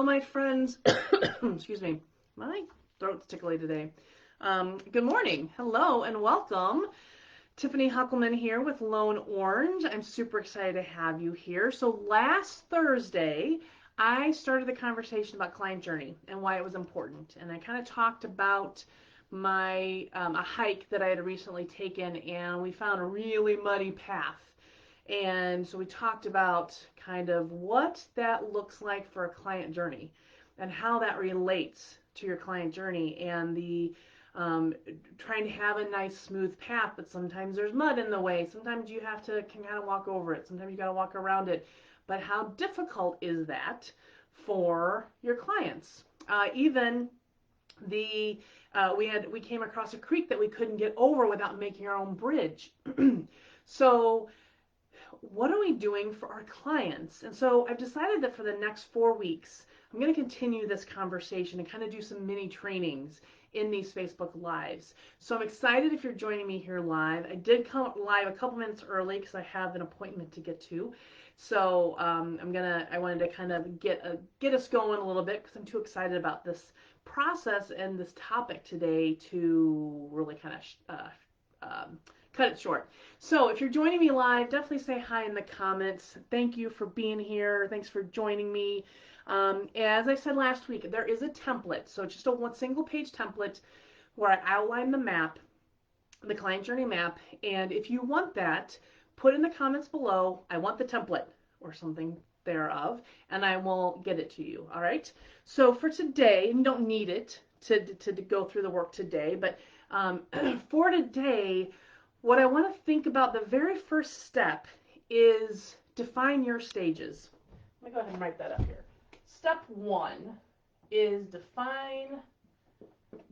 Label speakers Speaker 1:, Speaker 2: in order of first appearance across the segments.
Speaker 1: Hello, my friends. Excuse me. My throat's tickly today. Good morning. Hello and welcome. Tiffany Huckelman here with Lone Orange. I'm super excited to have you here. So last Thursday, I started the conversation about client journey and why it was important. And I kind of talked about my a hike that I had recently taken, and we found a really muddy path. And so we talked about kind of what that looks like for a client journey and how that relates to your client journey and the trying to have a nice smooth path, but sometimes there's mud in the way. Sometimes you have to can kind of walk over it. Sometimes you got to walk around it. But how difficult is that for your clients? Even the we came across a creek that we couldn't get over without making our own bridge. So what are we doing for our clients? And so I've decided that for the next 4 weeks, I'm going to continue this conversation and kind of do some mini trainings in these Facebook Lives. So I'm excited if you're joining me here live. I did come live a couple minutes early because I have an appointment to get to. So I wanted to kind of get us going a little bit because I'm too excited about this process and this topic today to really kind of cut it short. So if you're joining me live, definitely say hi in the comments. Thank you for being here. Thanks for joining me. As I said last week, there is a template. So just a one single page template where I outline the map, the client journey map. And if you want that, put in the comments below, I want the template or something thereof, and I will get it to you. All right. So for today, and you don't need it to go through the work today, but for today, what I want to think about, the very first step is define your stages. Let me go ahead and write that up here. Step one is define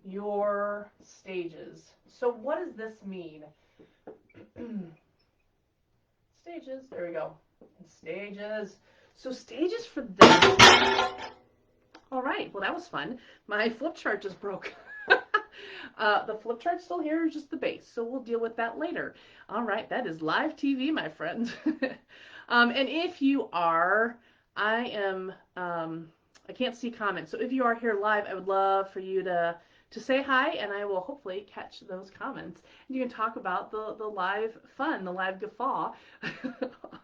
Speaker 1: your stages. So what does this mean? Stages, there we go. Stages. So stages for this. All right, well that was fun. My flip chart just broke. The flip chart's still here, just the base, so we'll deal with that later. All right, that is live TV, my friends. And if you are, I can't see comments, so if you are here live, I would love for you to say hi, and I will hopefully catch those comments. And you can talk about the live fun, the live guffaw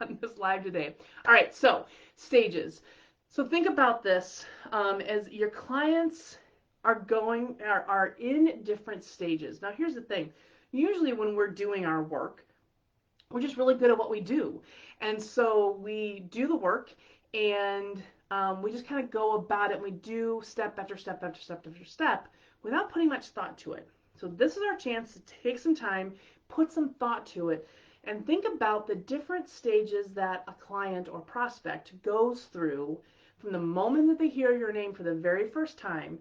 Speaker 1: on this live today. All right, so stages. So think about this as your clients are in different stages. Now here's the thing. Usually when we're doing our work, we're just really good at what we do. And so we do the work and we just kind of go about it and we do step after step after step after step without putting much thought to it. So this is our chance to take some time, put some thought to it, and think about the different stages that a client or prospect goes through from the moment that they hear your name for the very first time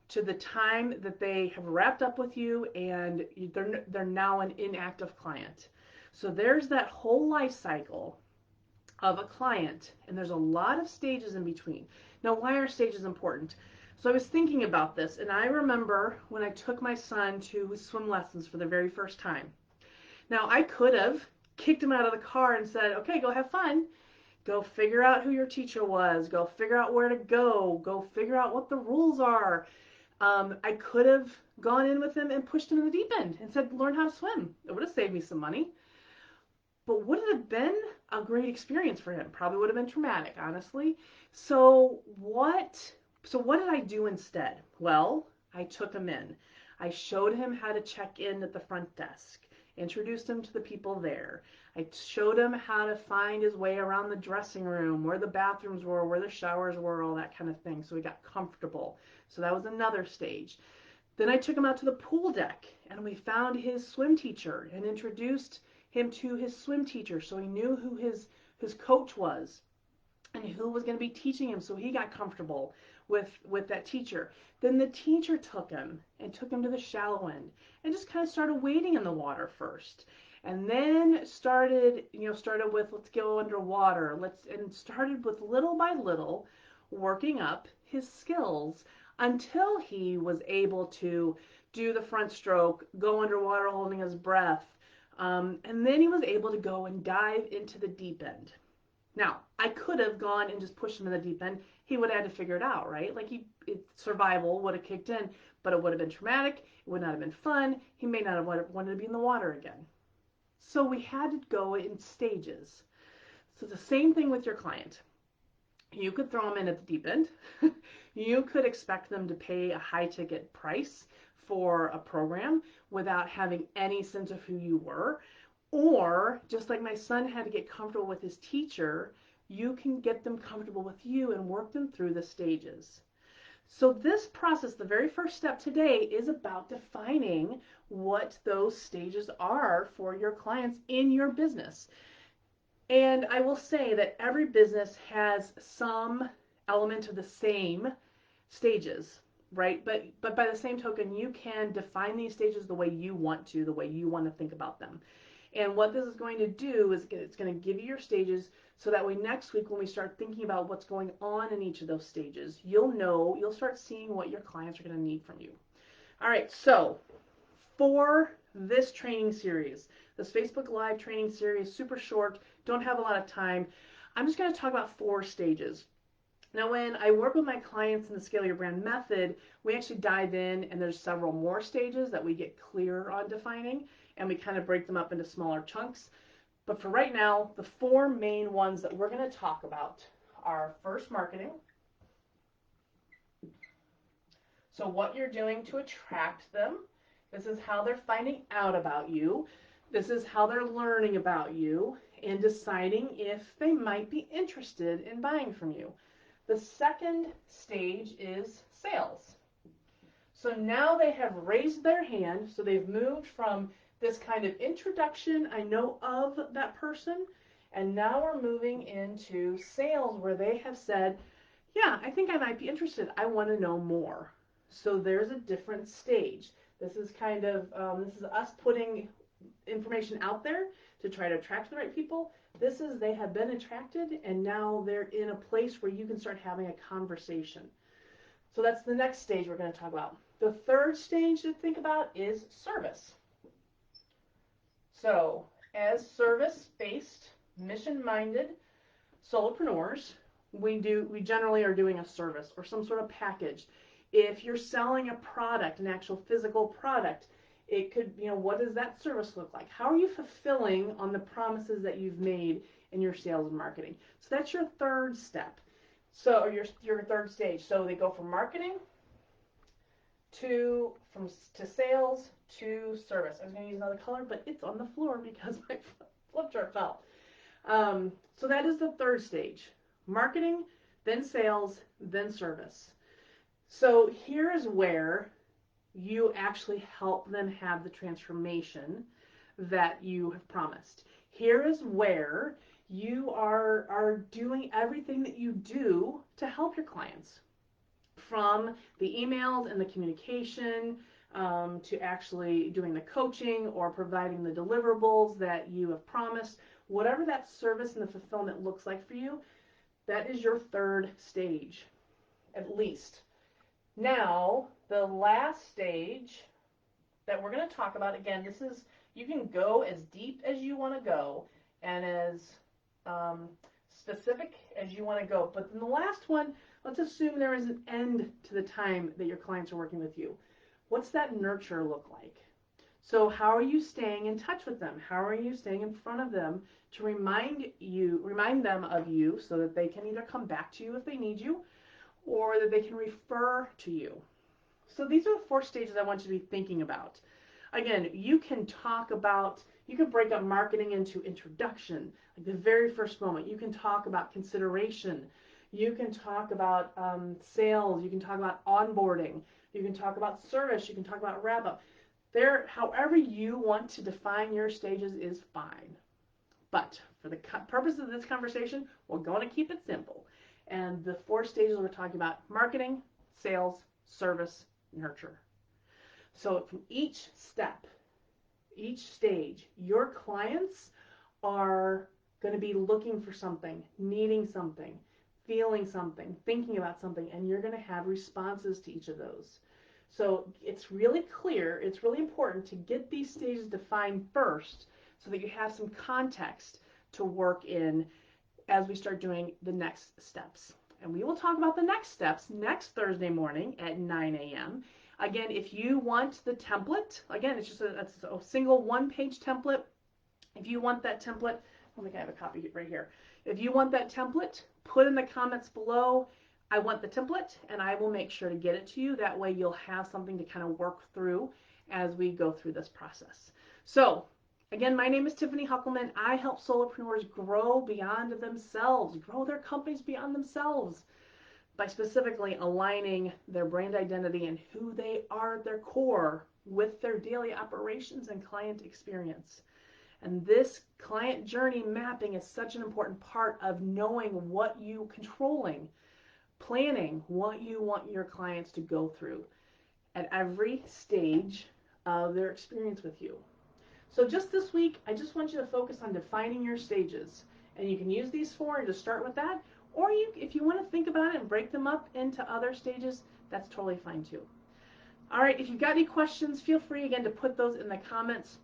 Speaker 1: to the time that they have wrapped up with you and they're now an inactive client. So there's that whole life cycle of a client, and there's a lot of stages in between. Now, why are stages important? So I was thinking about this, and I remember when I took my son to his swim lessons for the very first time. Now, I could have kicked him out of the car and said, okay, go have fun. Go figure out who your teacher was. Go figure out where to go. Go figure out what the rules are. I could have gone in with him and pushed him in the deep end and said, learn how to swim. It would have saved me some money. But would it have been a great experience for him? Probably would have been traumatic, honestly. So what did I do instead? Well, I took him in. I showed him how to check in at the front desk, introduced him to the people there. I showed him how to find his way around the dressing room, where the bathrooms were, where the showers were, all that kind of thing. So he got comfortable. So that was another stage. Then I took him out to the pool deck and we found his swim teacher and introduced him to his swim teacher so he knew who his coach was and who was going to be teaching him, so he got comfortable with that teacher. Then the teacher took him to the shallow end and just kind of started wading in the water first. And then started with let's go underwater. And started with little by little working up his skills until he was able to do the front stroke, go underwater holding his breath, and then he was able to go and dive into the deep end. Now, I could have gone and just pushed him in the deep end. He would have had to figure it out, right? Like survival would have kicked in, but it would have been traumatic. It would not have been fun. He may not have wanted to be in the water again. So we had to go in stages. So the same thing with your client. You could throw them in at the deep end. You could expect them to pay a high ticket price for a program without having any sense of who you were. Or just like my son had to get comfortable with his teacher, you can get them comfortable with you and work them through the stages. So this process, the very first step today, is about defining what those stages are for your clients in your business. And I will say that every business has some element of the same stages, right? But by the same token, you can define these stages the way you want to, the way you want to think about them. And what this is going to do is it's going to give you your stages so that way next week when we start thinking about what's going on in each of those stages, you'll start seeing what your clients are going to need from you. All right, so for this training series, this Facebook Live training series, super short, don't have a lot of time. I'm just going to talk about 4 stages. Now, when I work with my clients in the Scale Your Brand method, we actually dive in and there's several more stages that we get clear on defining, and we kind of break them up into smaller chunks. But for right now, the 4 main ones that we're going to talk about are first, marketing. So what you're doing to attract them. This is how they're finding out about you. This is how they're learning about you and deciding if they might be interested in buying from you. The second stage is sales. So now they have raised their hand, so they've moved from this kind of introduction, I know of that person, and now we're moving into sales where they have said, yeah, I think I might be interested. I want to know more. So there's a different stage. This is kind of, this is us putting information out there to try to attract the right people. This is they have been attracted and now they're in a place where you can start having a conversation. So that's the next stage we're going to talk about. The third stage to think about is service. So as service-based, mission-minded solopreneurs, we generally are doing a service or some sort of package. If you're selling a product, an actual physical product, it could, what does that service look like? How are you fulfilling on the promises that you've made in your sales and marketing? So that's your third step. So or your third stage. So they go from marketing to sales to service. I was going to use another color, but it's on the floor because my flip chart fell. So that is the third stage. Marketing, then sales, then service. So here is where you actually help them have the transformation that you have promised. Here is where you are doing everything that you do to help your clients. From the emails and the communication to actually doing the coaching or providing the deliverables that you have promised. Whatever that service and the fulfillment looks like for you, that is your third stage, at least. Now, the last stage that we're going to talk about, again, this is, you can go as deep as you want to go and as specific as you want to go. But then the last one, let's assume there is an end to the time that your clients are working with you. What's that nurture look like? So how are you staying in touch with them? How are you staying in front of them to remind them of you so that they can either come back to you if they need you or that they can refer to you? So these are the 4 stages I want you to be thinking about. Again, you can break up marketing into introduction, like the very first moment. You can talk about consideration. You can talk about sales. You can talk about onboarding. You can talk about service. You can talk about wrap-up. However you want to define your stages is fine. But for the purpose of this conversation, we're going to keep it simple. And the 4 stages we're talking about: marketing, sales, service, nurture. So from each step, each stage, your clients are going to be looking for something, needing something, feeling something, thinking about something, and you're going to have responses to each of those. So it's really clear, it's really important to get these stages defined first so that you have some context to work in as we start doing the next steps. And we will talk about the next steps next Thursday morning at 9 a.m. Again, if you want the template, again, it's just a single one-page template. If you want that template, I think I have a copy right here. If you want that template, put in the comments below, I want the template, and I will make sure to get it to you. That way you'll have something to kind of work through as we go through this process. So, again, my name is Tiffany Huckelman. I help solopreneurs grow beyond themselves, grow their companies beyond themselves by specifically aligning their brand identity and who they are at their core with their daily operations and client experience. And this client journey mapping is such an important part of knowing what you controlling, planning what you want your clients to go through at every stage of their experience with you. So just this week, I just want you to focus on defining your stages. And you can use these four and just start with that. Or if you want to think about it and break them up into other stages, that's totally fine too. All right, if you've got any questions, feel free again to put those in the comments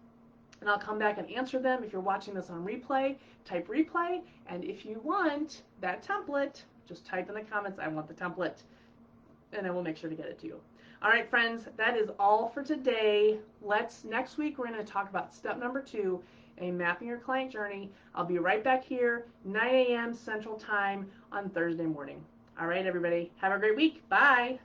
Speaker 1: and I'll come back and answer them. If you're watching this on replay, type replay. And if you want that template, just type in the comments, I want the template, and I will make sure to get it to you. All right, friends, that is all for today. Next week, we're going to talk about step number 2, mapping your client journey. I'll be right back here, 9 a.m. Central Time on Thursday morning. All right, everybody, have a great week. Bye.